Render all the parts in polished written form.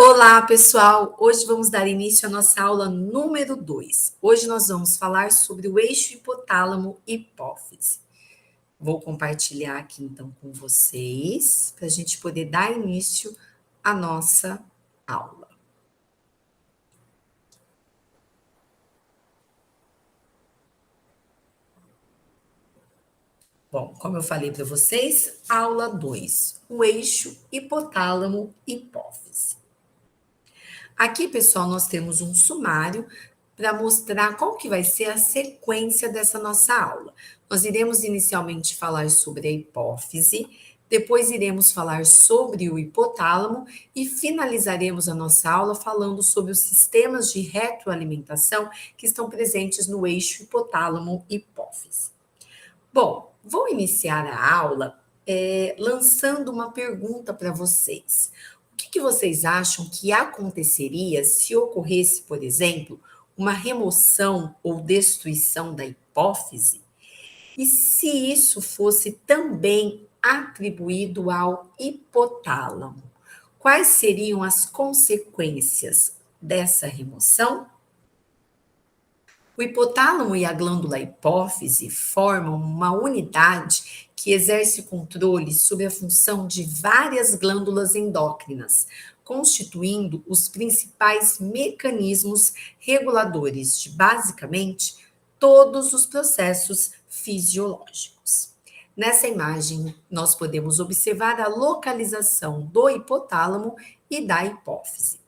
Olá, pessoal! Hoje vamos dar início à nossa aula número 2. Hoje nós vamos falar sobre o eixo hipotálamo-hipófise. Vou compartilhar aqui então com vocês para a gente poder dar início à nossa aula. Bom, como eu falei para vocês, aula 2, o eixo hipotálamo-hipófise. Aqui, pessoal, nós temos um sumário para mostrar qual que vai ser a sequência dessa nossa aula. Nós iremos inicialmente falar sobre a hipófise, depois iremos falar sobre o hipotálamo e finalizaremos a nossa aula falando sobre os sistemas de retroalimentação que estão presentes no eixo hipotálamo-hipófise. Bom, vou iniciar a aula lançando uma pergunta para vocês. O que vocês acham que aconteceria se ocorresse, por exemplo, uma remoção ou destruição da hipófise? E se isso fosse também atribuído ao hipotálamo? Quais seriam as consequências dessa remoção? O hipotálamo e a glândula hipófise formam uma unidade que exerce controle sobre a função de várias glândulas endócrinas, constituindo os principais mecanismos reguladores de, basicamente, todos os processos fisiológicos. Nessa imagem, nós podemos observar a localização do hipotálamo e da hipófise.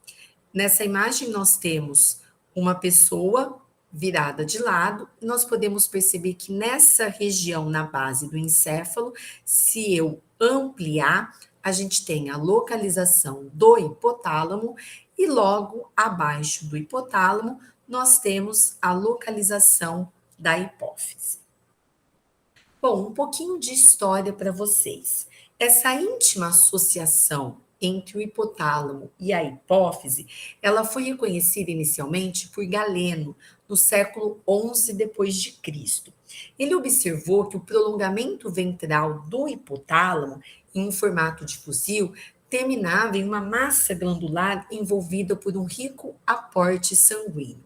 Nessa imagem, nós temos uma pessoa virada de lado, nós podemos perceber que nessa região, na base do encéfalo, se eu ampliar, a gente tem a localização do hipotálamo e logo abaixo do hipotálamo, nós temos a localização da hipófise. Bom, um pouquinho de história para vocês. Essa íntima associação entre o hipotálamo e a hipófise, ela foi reconhecida inicialmente por Galeno, no século XI depois de Cristo. Ele observou que o prolongamento ventral do hipotálamo, em um formato de fuzil, terminava em uma massa glandular envolvida por um rico aporte sanguíneo.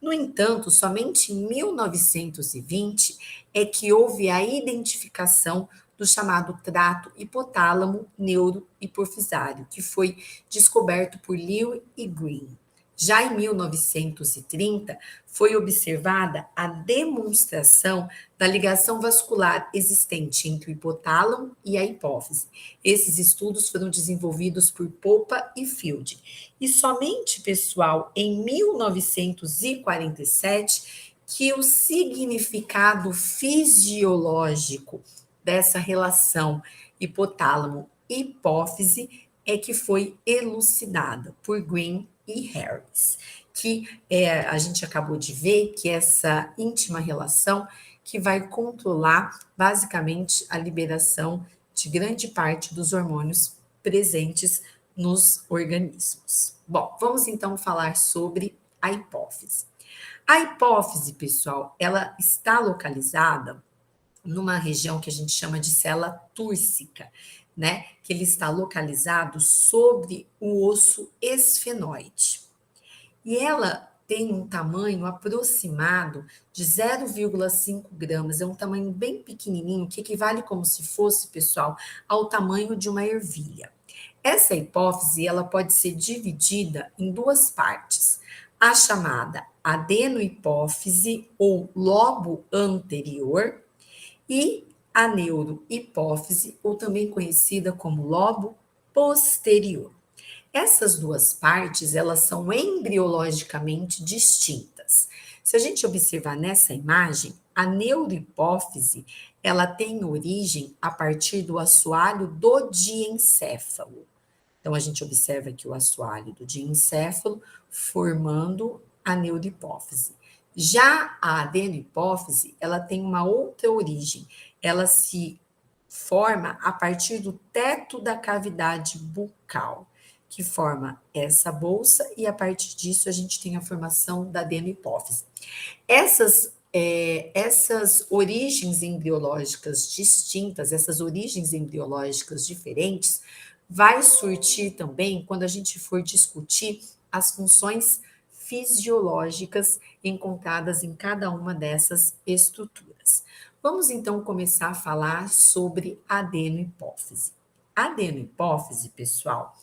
No entanto, somente em 1920 é que houve a identificação do chamado trato hipotálamo neurohipofisário, que foi descoberto por Liu e Green. Já em 1930, foi observada a demonstração da ligação vascular existente entre o hipotálamo e a hipófise. Esses estudos foram desenvolvidos por Popa e Field. E somente, pessoal, em 1947, que o significado fisiológico dessa relação hipotálamo-hipófise é que foi elucidada por Green e Harris, que a gente acabou de ver que essa íntima relação que vai controlar basicamente a liberação de grande parte dos hormônios presentes nos organismos. Bom, vamos então falar sobre a hipófise. A hipófise, pessoal, ela está localizada numa região que a gente chama de célula túrcica, né? Que ele está localizado sobre o osso esfenoide. E ela tem um tamanho aproximado de 0,5 gramas, é um tamanho bem pequenininho, que equivale como se fosse, pessoal, ao tamanho de uma ervilha. Essa hipófise, ela pode ser dividida em duas partes, a chamada adenohipófise ou lobo anterior e a neurohipófise, ou também conhecida como lobo posterior. Essas duas partes, elas são embriologicamente distintas. Se a gente observar nessa imagem, a neurohipófise, ela tem origem a partir do assoalho do diencéfalo. Então, a gente observa aqui o assoalho do diencéfalo formando a neurohipófise. Já a adenohipófise, ela tem uma outra origem. Ela se forma a partir do teto da cavidade bucal, que forma essa bolsa, e a partir disso a gente tem a formação da adenohipófise. Essas origens embriológicas distintas, essas origens embriológicas diferentes, vai surtir também quando a gente for discutir as funções fisiológicas encontradas em cada uma dessas estruturas. Vamos então começar a falar sobre a adenohipófise. A adenohipófise, pessoal,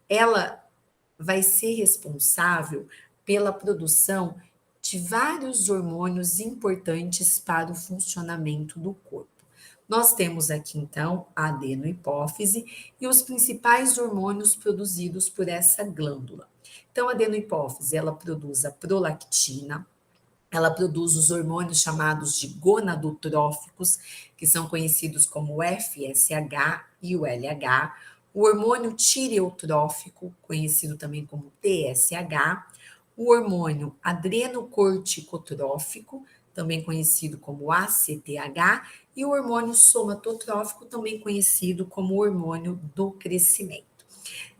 ela vai ser responsável pela produção de vários hormônios importantes para o funcionamento do corpo. Nós temos aqui então a adenohipófise e os principais hormônios produzidos por essa glândula. Então, a adenohipófise, ela produz a prolactina, ela produz os hormônios chamados de gonadotróficos, que são conhecidos como o FSH e o LH, o hormônio tireotrófico, conhecido também como TSH, o hormônio adrenocorticotrófico, também conhecido como ACTH, e o hormônio somatotrófico, também conhecido como hormônio do crescimento.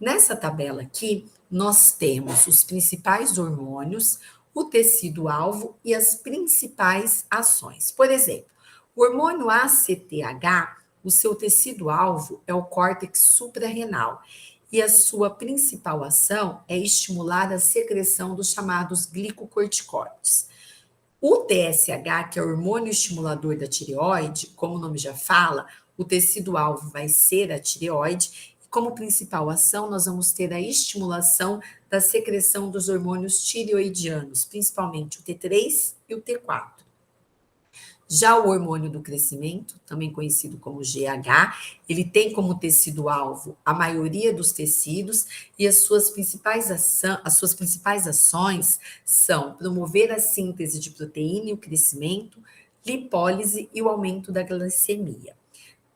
Nessa tabela aqui, nós temos os principais hormônios, o tecido-alvo e as principais ações. Por exemplo, o hormônio ACTH, o seu tecido-alvo é o córtex suprarrenal e a sua principal ação é estimular a secreção dos chamados glicocorticoides. O TSH, que é o hormônio estimulador da tireoide, como o nome já fala, o tecido-alvo vai ser a tireoide, e como principal ação, nós vamos ter a estimulação da secreção dos hormônios tireoidianos, principalmente o T3 e o T4. Já o hormônio do crescimento, também conhecido como GH, ele tem como tecido-alvo a maioria dos tecidos e as suas principais ações são promover a síntese de proteína e o crescimento, lipólise e o aumento da glicemia.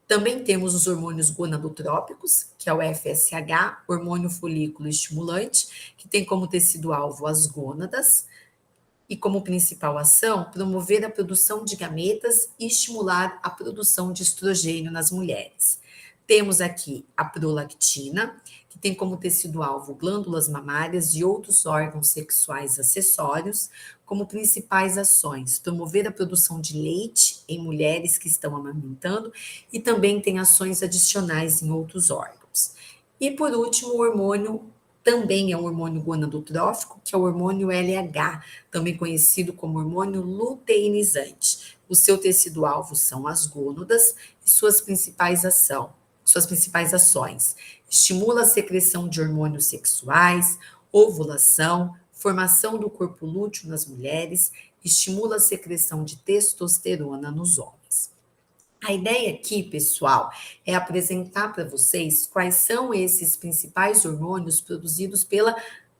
Também temos os hormônios gonadotrópicos, que é o FSH, hormônio folículo estimulante, que tem como tecido-alvo as gônadas, e como principal ação, promover a produção de gametas e estimular a produção de estrogênio nas mulheres. Temos aqui a prolactina, que tem como tecido-alvo glândulas mamárias e outros órgãos sexuais acessórios, como principais ações, promover a produção de leite em mulheres que estão amamentando e também tem ações adicionais em outros órgãos. E por último, o hormônio também é um hormônio gonadotrófico, que é o hormônio LH, também conhecido como hormônio luteinizante. O seu tecido-alvo são as gônadas e suas principais ações. Estimula a secreção de hormônios sexuais, ovulação, formação do corpo lúteo nas mulheres, estimula a secreção de testosterona nos homens. A ideia aqui, pessoal, é apresentar para vocês quais são esses principais hormônios produzidos pela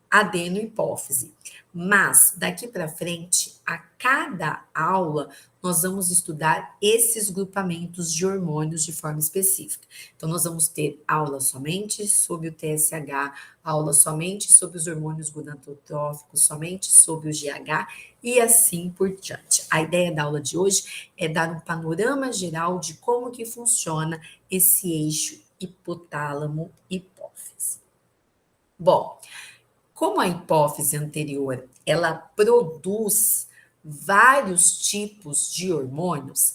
adenohipófise. Mas daqui para frente, a cada aula, nós vamos estudar esses grupamentos de hormônios de forma específica. Então, nós vamos ter aula somente sobre o TSH, aula somente sobre os hormônios gonadotróficos, somente sobre o GH e assim por diante. A ideia da aula de hoje é dar um panorama geral de como que funciona esse eixo hipotálamo-hipófise. Bom, como a hipófise anterior, ela produz vários tipos de hormônios,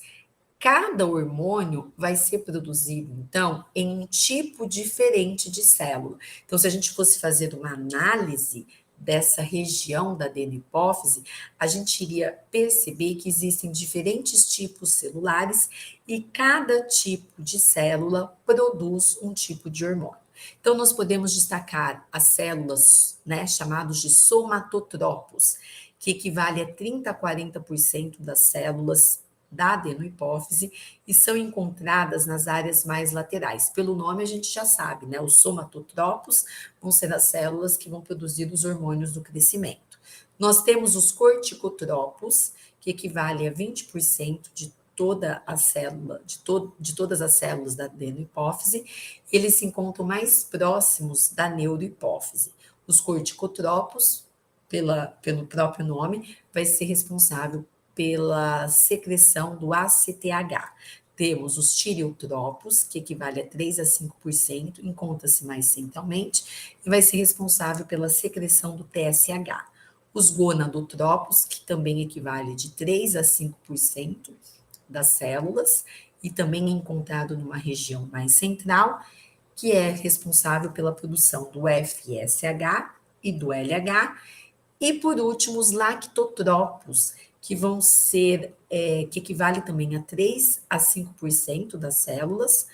cada hormônio vai ser produzido, então, em um tipo diferente de célula. Então, se a gente fosse fazer uma análise dessa região da adenohipófise, a gente iria perceber que existem diferentes tipos celulares e cada tipo de célula produz um tipo de hormônio. Então, nós podemos destacar as células, né, chamados de somatotropos, que equivale a 30 a 40% das células da adenohipófise e são encontradas nas áreas mais laterais. Pelo nome a gente já sabe, né? Os somatotropos vão ser as células que vão produzir os hormônios do crescimento. Nós temos os corticotropos, que equivale a 20% de toda a célula, de todas as células da adenohipófise, eles se encontram mais próximos da neurohipófise. Os corticotropos, pelo próprio nome, vai ser responsável pela secreção do ACTH. Temos os tireotropos, que equivale a 3 a 5%, encontra-se mais centralmente, e vai ser responsável pela secreção do TSH. Os gonadotropos, que também equivale de 3 a 5% das células, e também é encontrado numa região mais central, que é responsável pela produção do FSH e do LH. E, por último, os lactotrópicos, que vão ser, que equivale também a 3 a 5% das células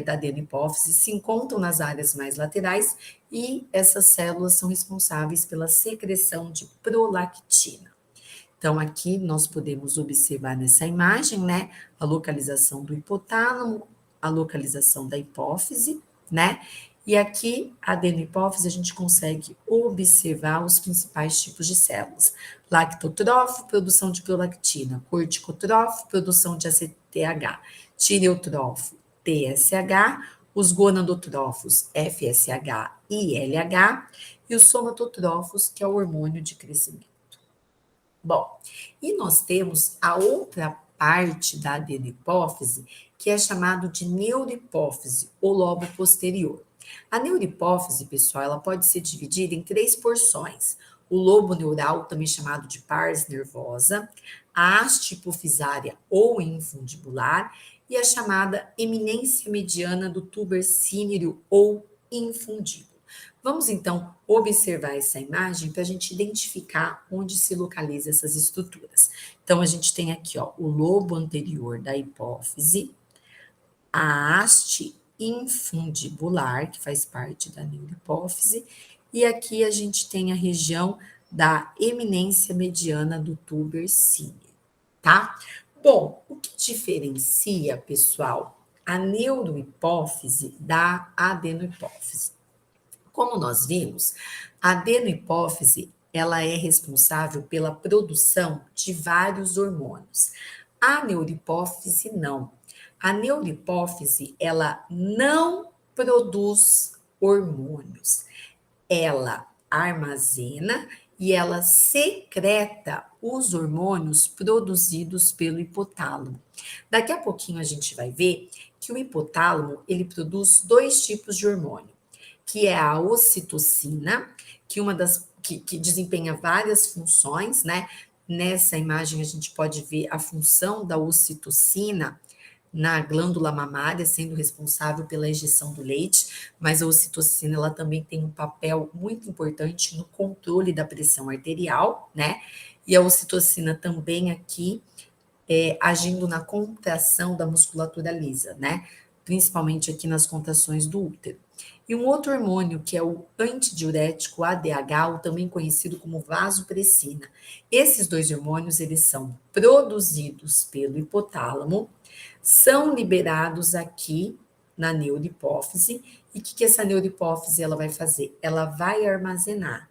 da adenopófise, se encontram nas áreas mais laterais e essas células são responsáveis pela secreção de prolactina. Então, aqui nós podemos observar nessa imagem, né, a localização do hipotálamo, a localização da hipófise, né? E aqui, a adenopófise, a gente consegue observar os principais tipos de células. Lactotrófo, produção de prolactina. Corticotrófo, produção de ACTH. Tireotrófo, TSH. Os gonadotrófos, FSH e LH. E os somatotrófos, que é o hormônio de crescimento. Bom, e nós temos a outra parte da adenopófise, que é chamado de neurohipófise, ou lobo posterior. A neurohipófise, pessoal, ela pode ser dividida em 3 porções. O lobo neural, também chamado de pars nervosa, a haste hipofisária ou infundibular e a chamada eminência mediana do tuber cíneo ou infundíbulo. Vamos então observar essa imagem para a gente identificar onde se localizam essas estruturas. Então, a gente tem aqui, ó, o lobo anterior da hipófise, a haste infundibular, que faz parte da neurohipófise, e aqui a gente tem a região da eminência mediana do tuber cíneo, tá? Bom, o que diferencia, pessoal, a neurohipófise da adenohipófise? Como nós vimos, a adenohipófise ela é responsável pela produção de vários hormônios. A neurohipófise não. A neurohipófise ela não produz hormônios. Ela armazena e ela secreta os hormônios produzidos pelo hipotálamo. Daqui a pouquinho a gente vai ver que o hipotálamo ele produz 2 tipos de hormônio, que é a ocitocina, que uma das que desempenha várias funções, né? Nessa imagem a gente pode ver a função da ocitocina na glândula mamária, sendo responsável pela ejeção do leite, mas a ocitocina ela também tem um papel muito importante no controle da pressão arterial, né? E a ocitocina também aqui agindo na contração da musculatura lisa, né? Principalmente aqui nas contrações do útero. E um outro hormônio, que é o antidiurético ADH, ou também conhecido como vasopressina. Esses 2 hormônios, eles são produzidos pelo hipotálamo, são liberados aqui na neurohipófise. E o que essa neurohipófise ela vai fazer? Ela vai armazenar.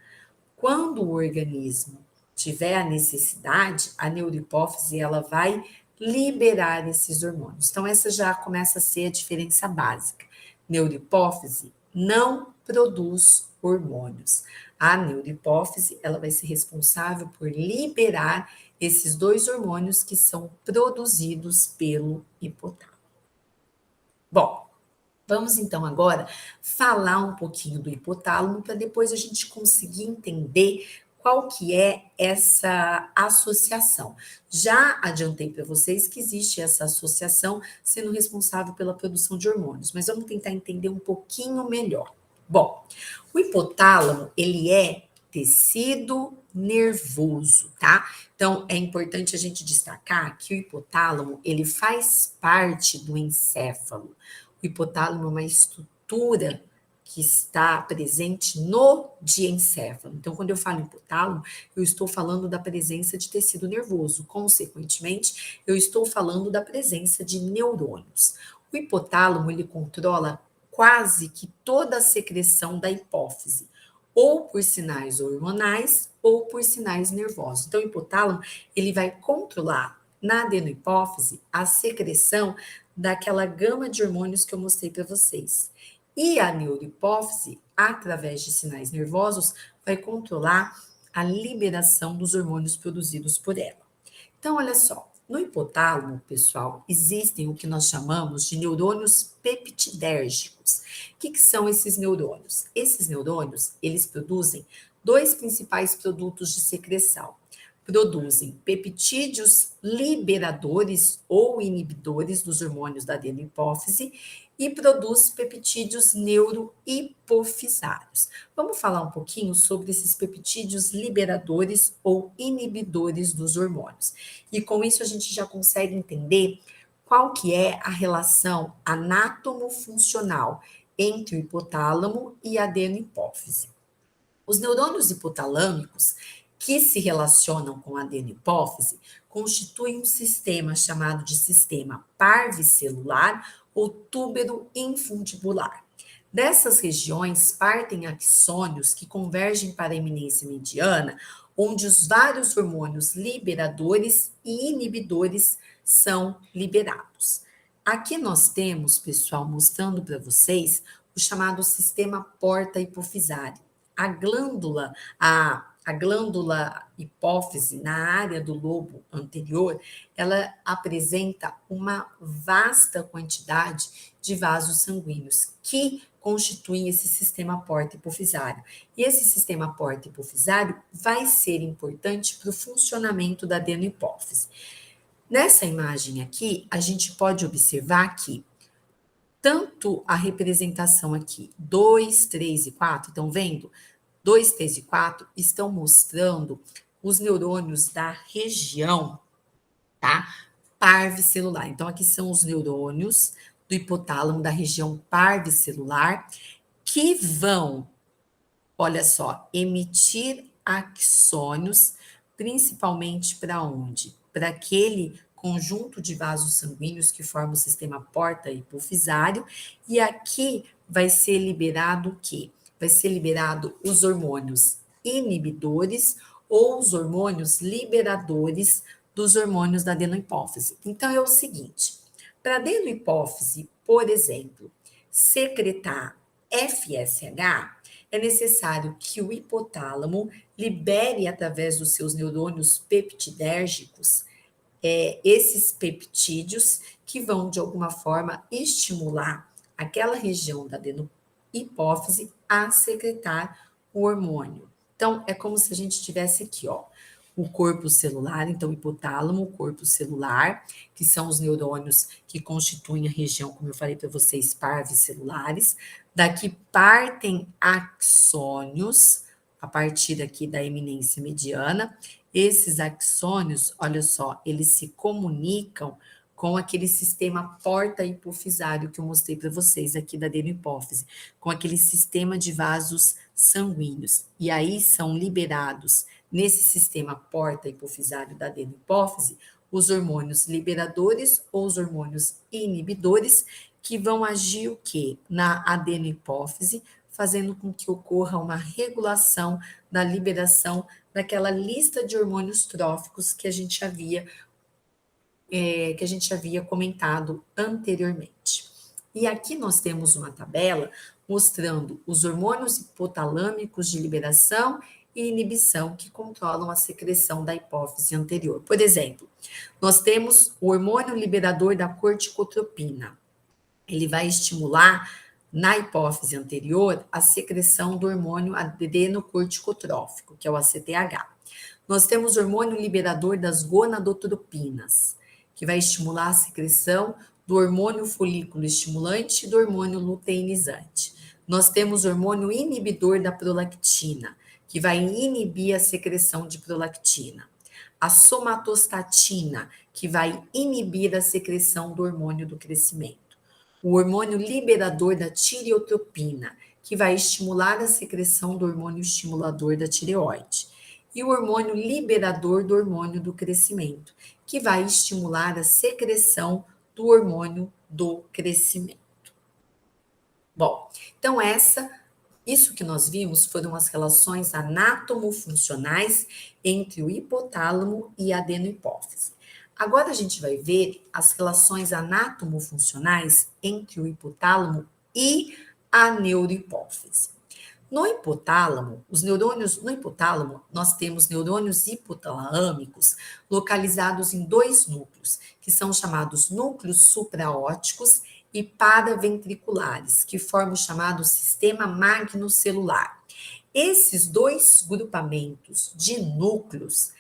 Quando o organismo tiver a necessidade, a neurohipófise ela vai liberar esses hormônios. Então, essa já começa a ser a diferença básica. Neurohipófise não produz hormônios. A neurohipófise ela vai ser responsável por liberar esses 2 hormônios que são produzidos pelo hipotálamo. Bom, vamos então agora falar um pouquinho do hipotálamo para depois a gente conseguir entender qual que é essa associação. Já adiantei para vocês que existe essa associação sendo responsável pela produção de hormônios, mas vamos tentar entender um pouquinho melhor. Bom, o hipotálamo, ele é tecido nervoso, tá? Então, é importante a gente destacar que o hipotálamo, ele faz parte do encéfalo. O hipotálamo é uma estrutura que está presente no diencéfalo. Então, quando eu falo hipotálamo, eu estou falando da presença de tecido nervoso. Consequentemente, eu estou falando da presença de neurônios. O hipotálamo, ele controla quase que toda a secreção da hipófise, ou por sinais hormonais ou por sinais nervosos. Então, o hipotálamo, ele vai controlar na adenohipófise a secreção daquela gama de hormônios que eu mostrei para vocês. E a neurohipófise, através de sinais nervosos, vai controlar a liberação dos hormônios produzidos por ela. Então, olha só, no hipotálamo, pessoal, existem o que nós chamamos de neurônios peptidérgicos. O que são esses neurônios? Esses neurônios, eles produzem 2 principais produtos de secreção. Produzem peptídeos liberadores ou inibidores dos hormônios da adenohipófise e produz peptídeos neurohipofisários. Vamos falar um pouquinho sobre esses peptídeos liberadores ou inibidores dos hormônios. E com isso a gente já consegue entender qual que é a relação anátomo-funcional entre o hipotálamo e a adenohipófise. Os neurônios hipotalâmicos, que se relacionam com a adenohipófise, constituem um sistema chamado de sistema parvicelular ou túbero infundibular. Dessas regiões partem axônios que convergem para a eminência mediana, onde os vários hormônios liberadores e inibidores são liberados. Aqui nós temos, pessoal, mostrando para vocês o chamado sistema porta hipofisário. A glândula hipófise, na área do lobo anterior, ela apresenta uma vasta quantidade de vasos sanguíneos que constituem esse sistema porta hipofisário. E esse sistema porta hipofisário vai ser importante para o funcionamento da adenohipófise. Nessa imagem aqui, a gente pode observar que tanto a representação aqui, 2, 3 e 4, estão vendo? 2, 3 e 4 estão mostrando os neurônios da região, tá? Parvicelular. Então, aqui são os neurônios do hipotálamo da região parvicelular que vão, olha só, emitir axônios, principalmente para onde? Para aquele conjunto de vasos sanguíneos que forma o sistema porta hipofisário, e aqui vai ser liberado o quê? Vai ser liberado os hormônios inibidores ou os hormônios liberadores dos hormônios da adenohipófise. Então é o seguinte, para a adenohipófise, por exemplo, secretar FSH, é necessário que o hipotálamo libere através dos seus neurônios peptidérgicos esses peptídeos que vão, de alguma forma, estimular aquela região da adenohipófise a secretar o hormônio. Então, é como se a gente tivesse aqui, ó, o corpo celular, então, o hipotálamo, o corpo celular, que são os neurônios que constituem a região, como eu falei para vocês, parvicelulares. Daqui partem axônios, a partir aqui da eminência mediana. Esses axônios, olha só, eles se comunicam com aquele sistema porta-hipofisário que eu mostrei para vocês aqui da adenohipófise, com aquele sistema de vasos sanguíneos. E aí são liberados nesse sistema porta-hipofisário da adenohipófise os hormônios liberadores ou os hormônios inibidores que vão agir o quê? Na adenohipófise, fazendo com que ocorra uma regulação da liberação daquela lista de hormônios tróficos que a gente havia comentado anteriormente. E aqui nós temos uma tabela mostrando os hormônios hipotalâmicos de liberação e inibição que controlam a secreção da hipófise anterior. Por exemplo, nós temos o hormônio liberador da corticotropina. Ele vai estimular na hipófise anterior a secreção do hormônio adrenocorticotrófico, que é o ACTH. Nós temos o hormônio liberador das gonadotropinas, que vai estimular a secreção do hormônio folículo estimulante e do hormônio luteinizante. Nós temos o hormônio inibidor da prolactina, que vai inibir a secreção de prolactina. A somatostatina, que vai inibir a secreção do hormônio do crescimento. O hormônio liberador da tireotropina, que vai estimular a secreção do hormônio estimulador da tireoide. E o hormônio liberador do hormônio do crescimento, que vai estimular a secreção do hormônio do crescimento. Bom, então isso que nós vimos foram as relações anátomo-funcionais entre o hipotálamo e a adenohipófise. Agora a gente vai ver as relações anátomo-funcionais entre o hipotálamo e a neurohipófise. No hipotálamo, nós temos neurônios hipotalâmicos localizados em dois núcleos, que são chamados núcleos supraóticos e paraventriculares, que formam o chamado sistema magnocelular. Esses dois grupamentos de núcleos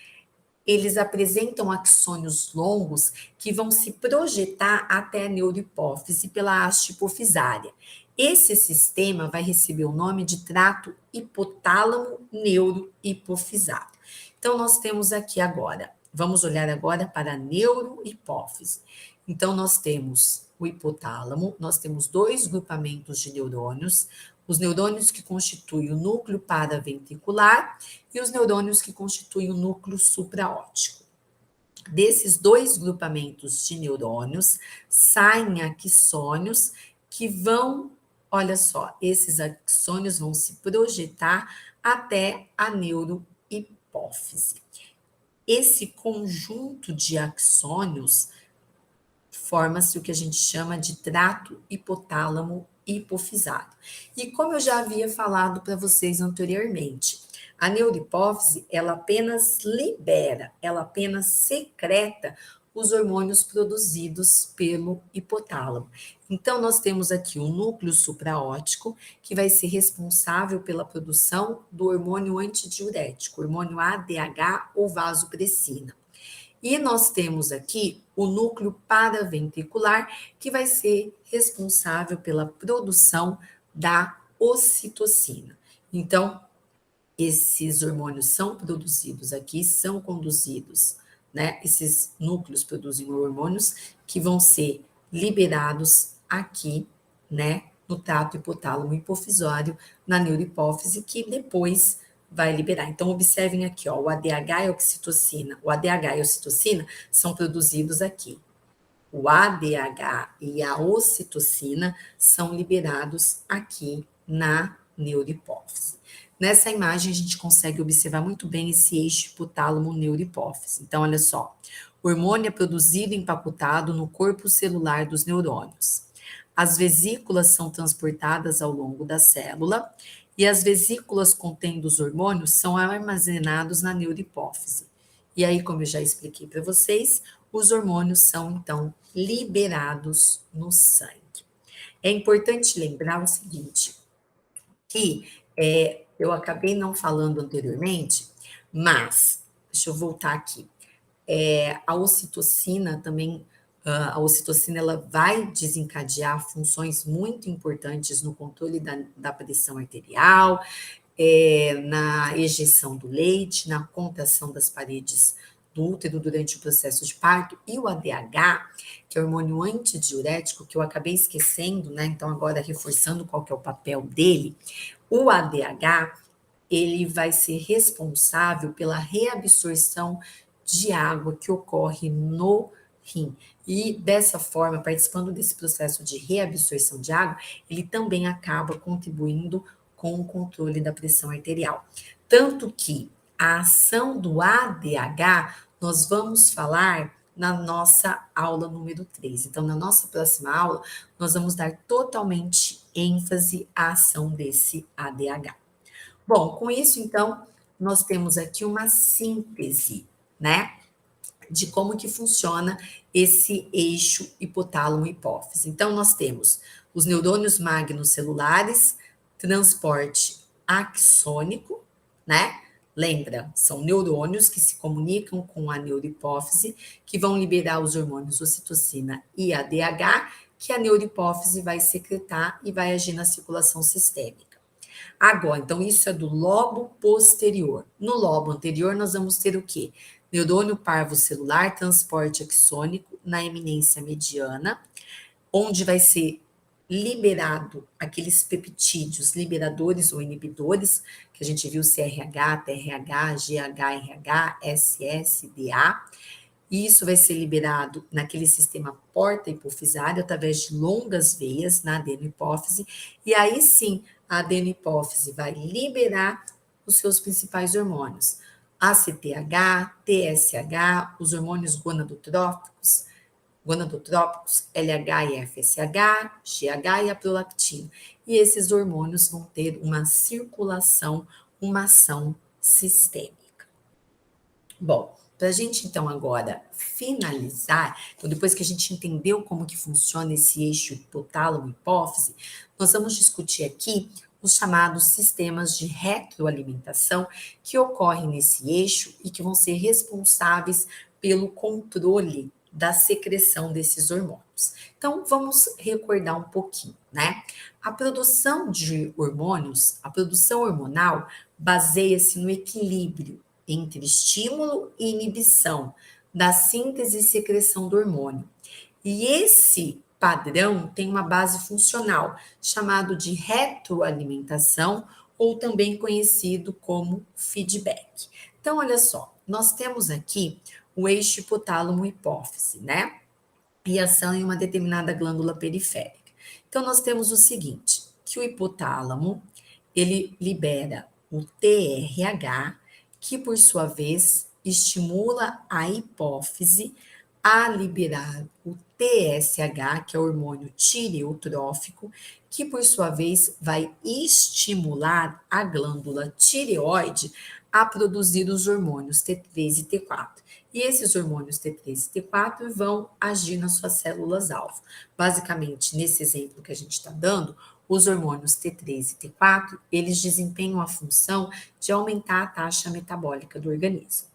eles apresentam axônios longos que vão se projetar até a neurohipófise pela haste hipofisária. Esse sistema vai receber o nome de trato hipotálamo neurohipofisário. Então, nós temos aqui agora, vamos olhar agora para a neurohipófise. Então, nós temos o hipotálamo, nós temos dois grupamentos de neurônios, os neurônios que constituem o núcleo paraventricular e os neurônios que constituem o núcleo supraóptico. Desses dois grupamentos de neurônios, saem axônios que vão, olha só, esses axônios vão se projetar até a neurohipófise. Esse conjunto de axônios forma-se o que a gente chama de trato hipotálamo hipofisário. E como eu já havia falado para vocês anteriormente, a neurohipófise, ela apenas libera, ela apenas secreta os hormônios produzidos pelo hipotálamo. Então, nós temos aqui o núcleo supraóptico, que vai ser responsável pela produção do hormônio antidiurético, hormônio ADH ou vasopressina. E nós temos aqui o núcleo paraventricular, que vai ser responsável pela produção da ocitocina. Então, esses hormônios são produzidos aqui, são conduzidos, né? Esses núcleos produzem hormônios que vão ser liberados aqui, né? No trato hipotálamo hipofisório, na neurohipófise, que depois vai liberar. Então, observem aqui, ó, o ADH e a ocitocina. O ADH e a ocitocina são produzidos aqui. O ADH e a ocitocina são liberados aqui na neurohipófise. Nessa imagem, a gente consegue observar muito bem esse eixo hipotálamo-neurohipófise. Então, olha só, o hormônio é produzido e empacotado no corpo celular dos neurônios. As vesículas são transportadas ao longo da célula e as vesículas contendo os hormônios são armazenados na neurohipófise. E aí, como eu já expliquei para vocês, os hormônios são, então, liberados no sangue. É importante lembrar o seguinte, que eu acabei não falando anteriormente, mas, deixa eu voltar aqui, a ocitocina também, a ocitocina ela vai desencadear funções muito importantes no controle da pressão arterial, na ejeção do leite, na contração das paredes do útero durante o processo de parto, e o ADH, que é o hormônio antidiurético, que eu acabei esquecendo, né? Então, agora reforçando qual que é o papel dele, o ADH, ele vai ser responsável pela reabsorção de água que ocorre no rim. E dessa forma, participando desse processo de reabsorção de água, ele também acaba contribuindo com o controle da pressão arterial. Tanto que a ação do ADH nós vamos falar na nossa aula número 3. Então, na nossa próxima aula, nós vamos dar totalmente ênfase à ação desse ADH. Bom, com isso, então, nós temos aqui uma síntese, né, de como que funciona esse eixo hipotálamo-hipófise. Então, nós temos os neurônios magnocelulares, transporte axônico, né? Lembra, são neurônios que se comunicam com a neurohipófise, que vão liberar os hormônios ocitocina e ADH, que a neurohipófise vai secretar e vai agir na circulação sistêmica. Agora, então, isso é do lobo posterior. No lobo anterior, nós vamos ter o quê? Neurônio parvo celular, transporte axônico na eminência mediana, onde vai ser liberado aqueles peptídeos liberadores ou inibidores, que a gente viu CRH, TRH, GHRH, SSDA, e isso vai ser liberado naquele sistema porta-hipofisário através de longas veias na adenohipófise, e aí sim a adenohipófise vai liberar os seus principais hormônios, ACTH, TSH, os hormônios gonadotrópicos, LH e FSH, GH e a prolactina. E esses hormônios vão ter uma circulação, uma ação sistêmica. Bom, para a gente então agora finalizar, então depois que a gente entendeu como que funciona esse eixo hipotálamo-hipófise, nós vamos discutir aqui os chamados sistemas de retroalimentação que ocorrem nesse eixo e que vão ser responsáveis pelo controle da secreção desses hormônios. Então, vamos recordar um pouquinho, né? A produção de hormônios, a produção hormonal, baseia-se no equilíbrio entre estímulo e inibição da síntese e secreção do hormônio. E esse padrão tem uma base funcional, chamado de retroalimentação, ou também conhecido como feedback. Então, olha só, nós temos aqui o eixo hipotálamo-hipófise, né? E ação em uma determinada glândula periférica. Então, nós temos o seguinte, que o hipotálamo, ele libera o TRH, que por sua vez estimula a hipófise a liberar o TSH, que é o hormônio tireotrófico, que por sua vez vai estimular a glândula tireoide a produzir os hormônios T3 e T4. E esses hormônios T3 e T4 vão agir nas suas células-alvo. Basicamente, nesse exemplo que a gente está dando, os hormônios T3 e T4, eles desempenham a função de aumentar a taxa metabólica do organismo.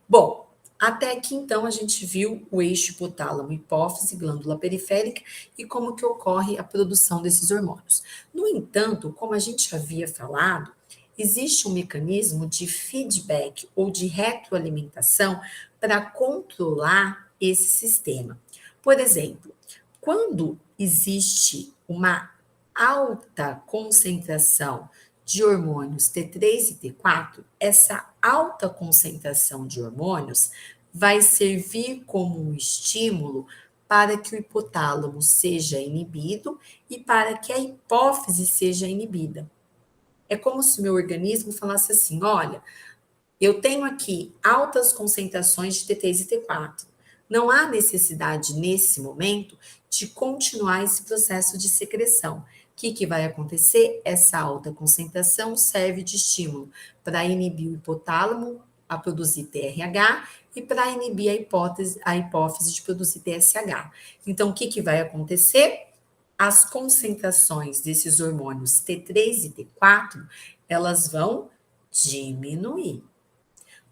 Bom, até aqui então a gente viu o eixo hipotálamo, hipófise, glândula periférica e como que ocorre a produção desses hormônios. No entanto, como a gente havia falado, existe um mecanismo de feedback ou de retroalimentação para controlar esse sistema. Por exemplo, quando existe uma alta concentração de hormônios T3 e T4, essa alta concentração de hormônios vai servir como um estímulo para que o hipotálamo seja inibido e para que a hipófise seja inibida. É como se o meu organismo falasse assim: olha, eu tenho aqui altas concentrações de T3 e T4. Não há necessidade, nesse momento, de continuar esse processo de secreção. O que vai acontecer? Essa alta concentração serve de estímulo para inibir o hipotálamo a produzir TRH e para inibir a hipófise de produzir TSH. Então, o que vai acontecer? As concentrações desses hormônios T3 e T4, elas vão diminuir.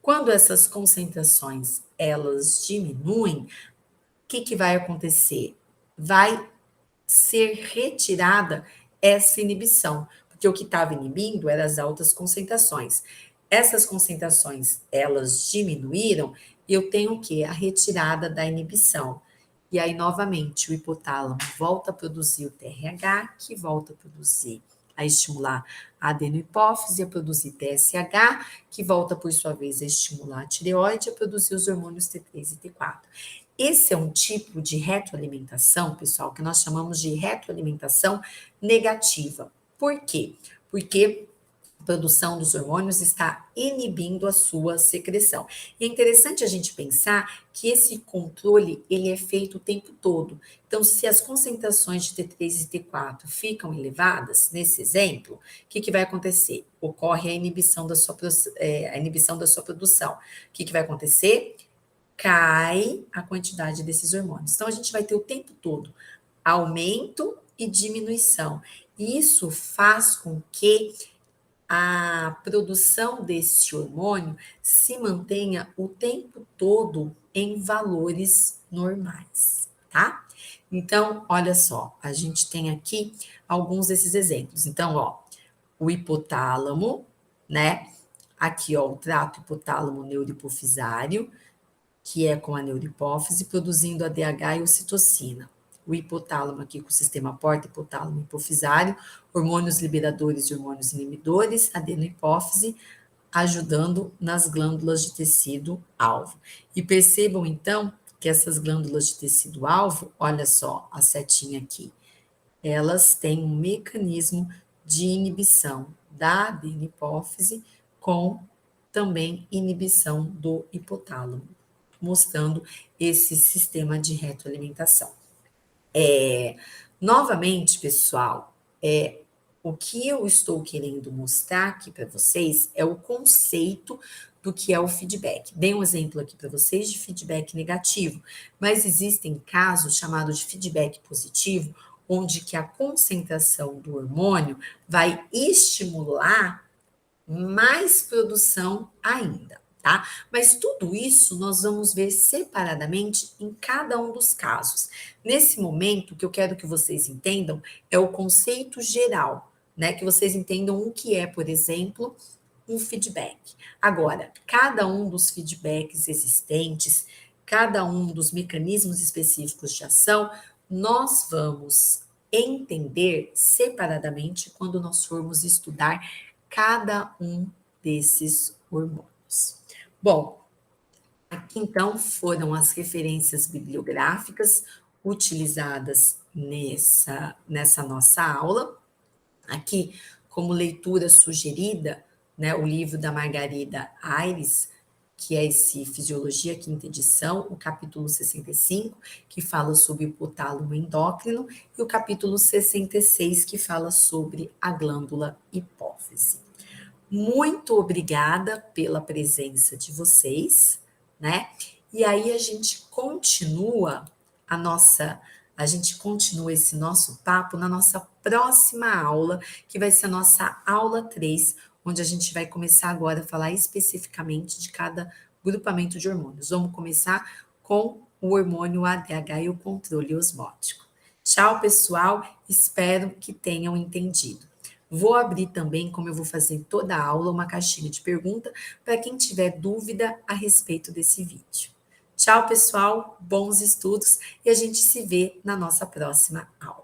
Quando essas concentrações elas diminuem, o que vai acontecer? Vai ser retirada essa inibição, porque o que estava inibindo eram as altas concentrações. Essas concentrações elas diminuíram, e eu tenho o quê? A retirada da inibição. E aí, novamente, o hipotálamo volta a produzir o TRH, que volta a produzir, a estimular a adenohipófise, a produzir TSH, que volta, por sua vez, a estimular a tireoide, a produzir os hormônios T3 e T4. Esse é um tipo de retroalimentação, pessoal, que nós chamamos de retroalimentação negativa. Por quê? Porque a produção dos hormônios está inibindo a sua secreção. E é interessante a gente pensar que esse controle ele é feito o tempo todo. Então, se as concentrações de T3 e T4 ficam elevadas, nesse exemplo, o que vai acontecer? Ocorre a inibição da sua produção. O que vai acontecer? Cai a quantidade desses hormônios. Então, a gente vai ter o tempo todo aumento e diminuição. Isso faz com que a produção desse hormônio se mantenha o tempo todo em valores normais, tá? Então, olha só, a gente tem aqui alguns desses exemplos. Então, ó, o hipotálamo, né? Aqui, ó, o trato hipotálamo neurohipofisário, que é com a neurohipófise, produzindo ADH e ocitocina. O hipotálamo aqui com o sistema porta-hipotálamo hipofisário, hormônios liberadores e hormônios inibidores, adenohipófise, ajudando nas glândulas de tecido alvo. E percebam então que essas glândulas de tecido alvo, olha só a setinha aqui, elas têm um mecanismo de inibição da adenihipófise com também inibição do hipotálamo, mostrando esse sistema de retroalimentação. Novamente, pessoal, o que eu estou querendo mostrar aqui para vocês é o conceito do que é o feedback. Dei um exemplo aqui para vocês de feedback negativo, mas existem casos chamados de feedback positivo, onde que a concentração do hormônio vai estimular mais produção ainda, tá? Mas tudo isso nós vamos ver separadamente em cada um dos casos. Nesse momento, o que eu quero que vocês entendam é o conceito geral, né? Que vocês entendam o que é, por exemplo, um feedback. Agora, cada um dos feedbacks existentes, cada um dos mecanismos específicos de ação, nós vamos entender separadamente quando nós formos estudar cada um desses hormônios. Bom, aqui então foram as referências bibliográficas utilizadas nessa nossa aula. Aqui, como leitura sugerida, né, o livro da Margarida Aires, que é esse Fisiologia, quinta edição, o capítulo 65, que fala sobre o hipotálamo endócrino, e o capítulo 66, que fala sobre a glândula hipófise. Muito obrigada pela presença de vocês, né? E aí a gente continua esse nosso papo na nossa próxima aula, que vai ser a nossa aula 3, onde a gente vai começar agora a falar especificamente de cada grupamento de hormônios. Vamos começar com o hormônio ADH e o controle osmótico. Tchau, pessoal. Espero que tenham entendido. Vou abrir também, como eu vou fazer em toda a aula, uma caixinha de pergunta para quem tiver dúvida a respeito desse vídeo. Tchau, pessoal, bons estudos e a gente se vê na nossa próxima aula.